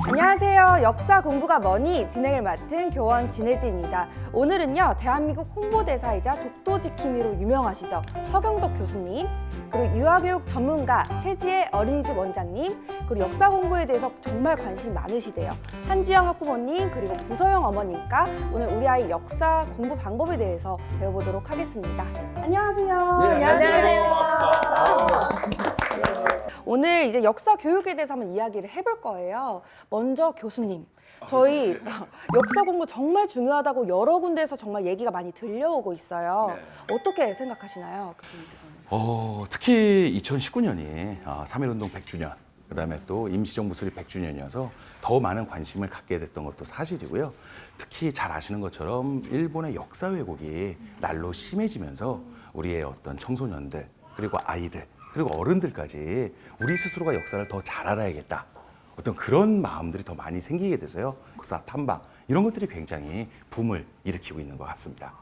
안녕하세요. 역사 공부가 뭐니 진행을 맡은 교원 진혜지입니다. 오늘은요, 대한민국 홍보대사이자 독도지킴이로 유명하시죠. 서경덕 교수님, 그리고 유아교육 전문가 최지혜 어린이집 원장님, 그리고 역사 공부에 대해서 정말 관심 많으시대요. 한지영 학부모님, 그리고 부서영 어머님과 오늘 우리 아이 역사 공부 방법에 대해서 배워보도록 하겠습니다. 안녕하세요. 네, 안녕하세요. 오늘 이제 역사 교육에 대해서 한번 이야기를 해볼 거예요. 먼저 교수님, 저희 역사 공부 정말 중요하다고 여러 군데에서 정말 얘기가 많이 들려오고 있어요. 네. 어떻게 생각하시나요, 교수님께서는? 특히 2019년이 3.1운동 100주년, 그다음에 또 임시정부 수립 100주년이어서 더 많은 관심을 갖게 됐던 것도 사실이고요. 특히 잘 아시는 것처럼 일본의 역사 왜곡이 날로 심해지면서 우리의 어떤 청소년들, 그리고 아이들, 그리고 어른들까지 우리 스스로가 역사를 더 잘 알아야겠다. 어떤 그런 마음들이 더 많이 생기게 돼서요. 역사 탐방, 이런 것들이 굉장히 붐을 일으키고 있는 것 같습니다.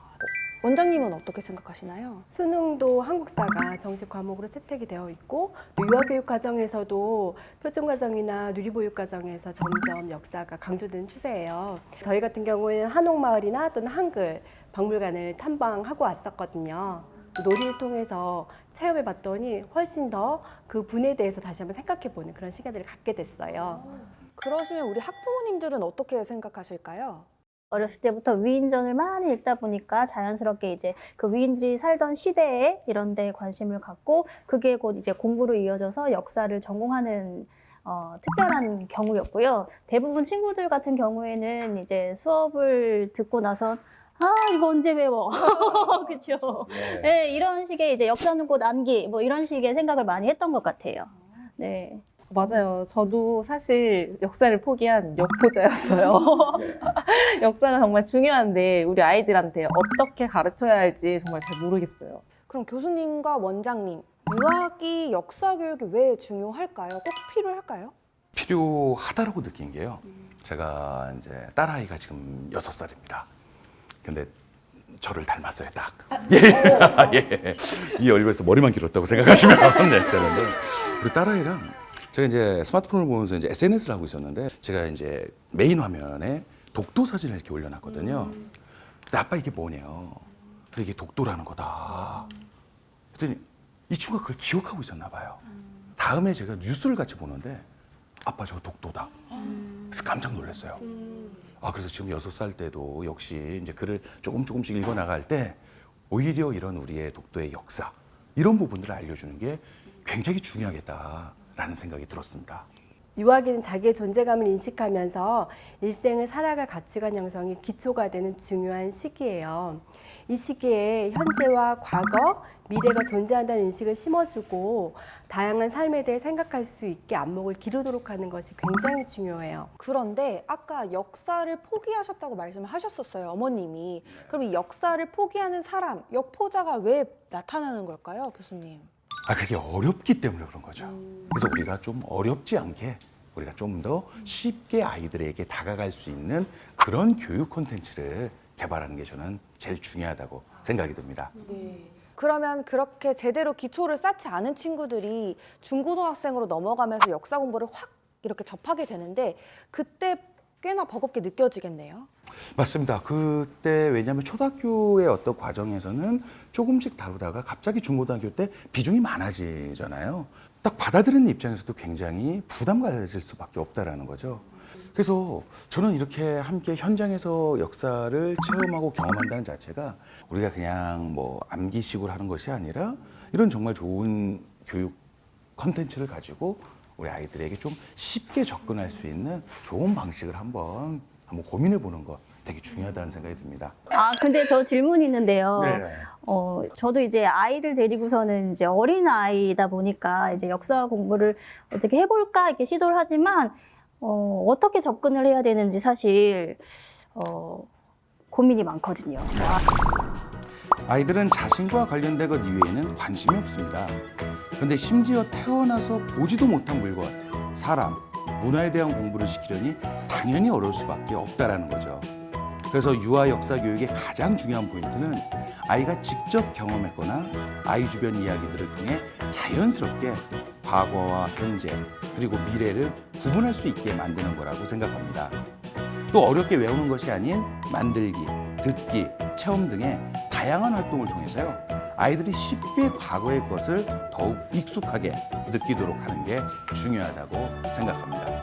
원장님은 어떻게 생각하시나요? 수능도 한국사가 정식 과목으로 채택이 되어 있고, 또 유아교육 과정에서도 표준과정이나 누리보육 과정에서 점점 역사가 강조되는 추세예요. 저희 같은 경우에는 한옥마을이나 또는 한글 박물관을 탐방하고 왔었거든요. 놀이를 통해서 체험해 봤더니 훨씬 더 그 분에 대해서 다시 한번 생각해 보는 그런 시간들을 갖게 됐어요. 그러시면 우리 학부모님들은 어떻게 생각하실까요? 어렸을 때부터 위인전을 많이 읽다 보니까 자연스럽게 이제 그 위인들이 살던 시대에 이런 데 관심을 갖고 그게 곧 이제 공부로 이어져서 역사를 전공하는 특별한 경우였고요. 대부분 친구들 같은 경우에는 이제 수업을 듣고 나서 이거 언제 외워? 그렇죠. 네, 이런 식의 이제 역사는 곧 암기 뭐 이런 식의 생각을 많이 했던 것 같아요. 네. 맞아요. 저도 사실 역사를 포기한 역포자였어요. 역사가 정말 중요한데 우리 아이들한테 어떻게 가르쳐야 할지 정말 잘 모르겠어요. 그럼 교수님과 원장님, 유아기 역사 교육이 왜 중요할까요? 꼭 필요할까요? 필요하다라고 느낀 게요. 제가 이제 딸아이가 지금 6살입니다. 근데 저를 닮았어요, 딱. 예. 이 얼굴에서 머리만 길었다고 생각하시면 되는데. 우리 딸아이랑 제가 이제 스마트폰을 보면서 이제 SNS를 하고 있었는데 제가 이제 메인 화면에 독도 사진을 이렇게 올려놨거든요. 근데 아빠 이게 뭐냐요? 그래서 이게 독도라는 거다. 그랬더니 이 친구가 그걸 기억하고 있었나 봐요. 다음에 제가 뉴스를 같이 보는데 아빠 저 독도다. 그래서 깜짝 놀랐어요. 그래서 지금 6살 때도 역시 이제 글을 조금씩 읽어 나갈 때 오히려 이런 우리의 독도의 역사 이런 부분들을 알려주는 게 굉장히 중요하겠다라는 생각이 들었습니다. 유아기는 자기의 존재감을 인식하면서 일생을 살아갈 가치관 형성이 기초가 되는 중요한 시기예요. 이 시기에 현재와 과거, 미래가 존재한다는 인식을 심어주고 다양한 삶에 대해 생각할 수 있게 안목을 기르도록 하는 것이 굉장히 중요해요. 그런데 아까 역사를 포기하셨다고 말씀을 하셨었어요, 어머님이. 그럼 이 역사를 포기하는 사람, 역포자가 왜 나타나는 걸까요, 교수님? 그게 어렵기 때문에 그런 거죠. 그래서 우리가 좀 어렵지 않게 우리가 좀 더 쉽게 아이들에게 다가갈 수 있는 그런 교육 콘텐츠를 개발하는 게 저는 제일 중요하다고 생각이 듭니다. 그러면 그렇게 제대로 기초를 쌓지 않은 친구들이 중고등학생으로 넘어가면서 역사 공부를 확 이렇게 접하게 되는데 그때 꽤나 버겁게 느껴지겠네요. 맞습니다. 그때 왜냐하면 초등학교의 어떤 과정에서는 조금씩 다루다가 갑자기 중고등학교 때 비중이 많아지잖아요. 딱 받아들이는 입장에서도 굉장히 부담 가질 수밖에 없다라는 거죠. 그래서 저는 이렇게 함께 현장에서 역사를 체험하고 경험한다는 자체가 우리가 그냥 뭐 암기식으로 하는 것이 아니라 이런 정말 좋은 교육 컨텐츠를 가지고 우리 아이들에게 좀 쉽게 접근할 수 있는 좋은 방식을 한번 고민해 보는 것 되게 중요하다는 생각이 듭니다. 근데 저 질문이 있는데요. 네. 저도 이제 아이들 데리고서는 이제 어린 아이다 보니까 이제 역사 공부를 어떻게 해볼까 이렇게 시도를 하지만 어떻게 접근을 해야 되는지 사실 고민이 많거든요. 아이들은 자신과 관련된 것 이외에는 관심이 없습니다. 그런데 심지어 태어나서 보지도 못한 물건, 사람, 문화에 대한 공부를 시키려니 당연히 어려울 수밖에 없다라는 거죠. 그래서 유아 역사 교육의 가장 중요한 포인트는 아이가 직접 경험했거나 아이 주변 이야기들을 통해 자연스럽게 과거와 현재 그리고 미래를 구분할 수 있게 만드는 거라고 생각합니다. 또 어렵게 외우는 것이 아닌 만들기, 듣기, 체험 등의 다양한 활동을 통해서요. 아이들이 쉽게 과거의 것을 더욱 익숙하게 느끼도록 하는 게 중요하다고 생각합니다.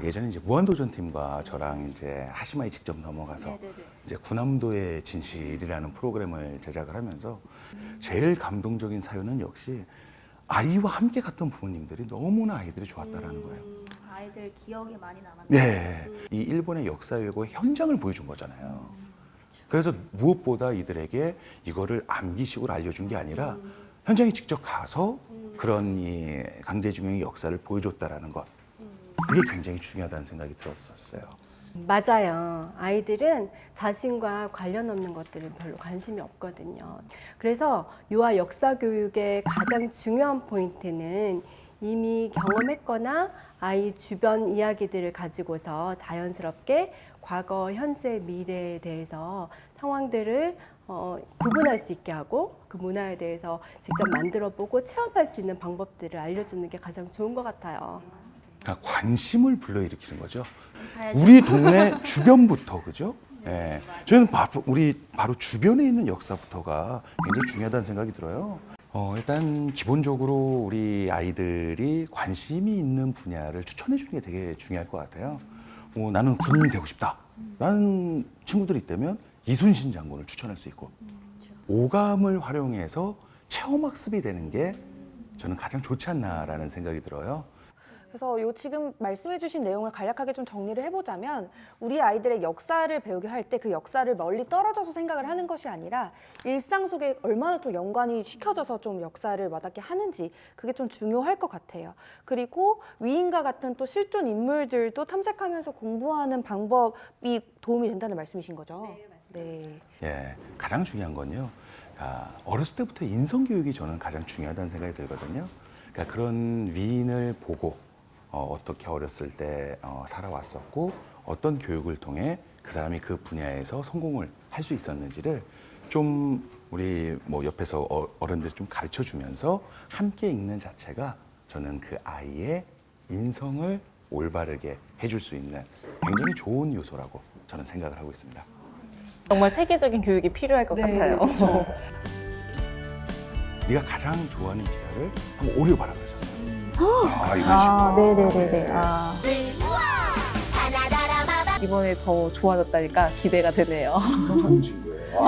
예전에 이제 무한도전 팀과 저랑 이제 하시마에 직접 넘어가서 이제 군함도의 진실이라는 프로그램을 제작을 하면서 제일 감동적인 사연은 역시 아이와 함께 갔던 부모님들이 너무나 아이들이 좋았다라는 거예요. 아이들 기억에 많이 남았어요. 네, 이 일본의 역사여고 현장을 보여준 거잖아요. 그래서 무엇보다 이들에게 이거를 암기식으로 알려준 게 아니라 현장에 직접 가서 그런 이 강제징용의 역사를 보여줬다라는 것. 그게 굉장히 중요하다는 생각이 들었었어요. 맞아요. 아이들은 자신과 관련 없는 것들은 별로 관심이 없거든요. 그래서 유아 역사 교육의 가장 중요한 포인트는 이미 경험했거나 아이 주변 이야기들을 가지고서 자연스럽게 과거, 현재, 미래에 대해서 상황들을 구분할 수 있게 하고 그 문화에 대해서 직접 만들어 보고 체험할 수 있는 방법들을 알려주는 게 가장 좋은 것 같아요. 그러니까 관심을 불러일으키는 거죠. 우리 동네 주변부터, 그죠? 예. 저는 바로 주변에 있는 역사부터가 굉장히 중요하다는 생각이 들어요. 일단 기본적으로 우리 아이들이 관심이 있는 분야를 추천해 주는 게 되게 중요할 것 같아요. 나는 군인이 되고 싶다. 라는 친구들이 있다면 이순신 장군을 추천할 수 있고 오감을 활용해서 체험학습이 되는 게 저는 가장 좋지 않나라는 생각이 들어요. 그래서 요 지금 말씀해주신 내용을 간략하게 좀 정리를 해보자면 우리 아이들의 역사를 배우게 할 때 그 역사를 멀리 떨어져서 생각을 하는 것이 아니라 일상 속에 얼마나 또 연관이 시켜져서 좀 역사를 와닿게 하는지 그게 좀 중요할 것 같아요. 그리고 위인과 같은 또 실존 인물들도 탐색하면서 공부하는 방법이 도움이 된다는 말씀이신 거죠? 네. 예, 가장 중요한 건요. 어렸을 때부터 인성 교육이 저는 가장 중요하다는 생각이 들거든요. 그러니까 그런 위인을 보고 어떻게 어렸을 때 살아왔었고 어떤 교육을 통해 그 사람이 그 분야에서 성공을 할 수 있었는지를 좀 우리 뭐 옆에서 어른들이 좀 가르쳐 주면서 함께 읽는 자체가 저는 그 아이의 인성을 올바르게 해줄 수 있는 굉장히 좋은 요소라고 저는 생각을 하고 있습니다. 정말 체계적인 교육이 필요할 것 같아요. 네가 가장 좋아하는 기사를 한번 오려 바라보셨어요. 이런 식으로. 네네네네. 이번에 더 좋아졌다니까 기대가 되네요. 좋은 친구예요.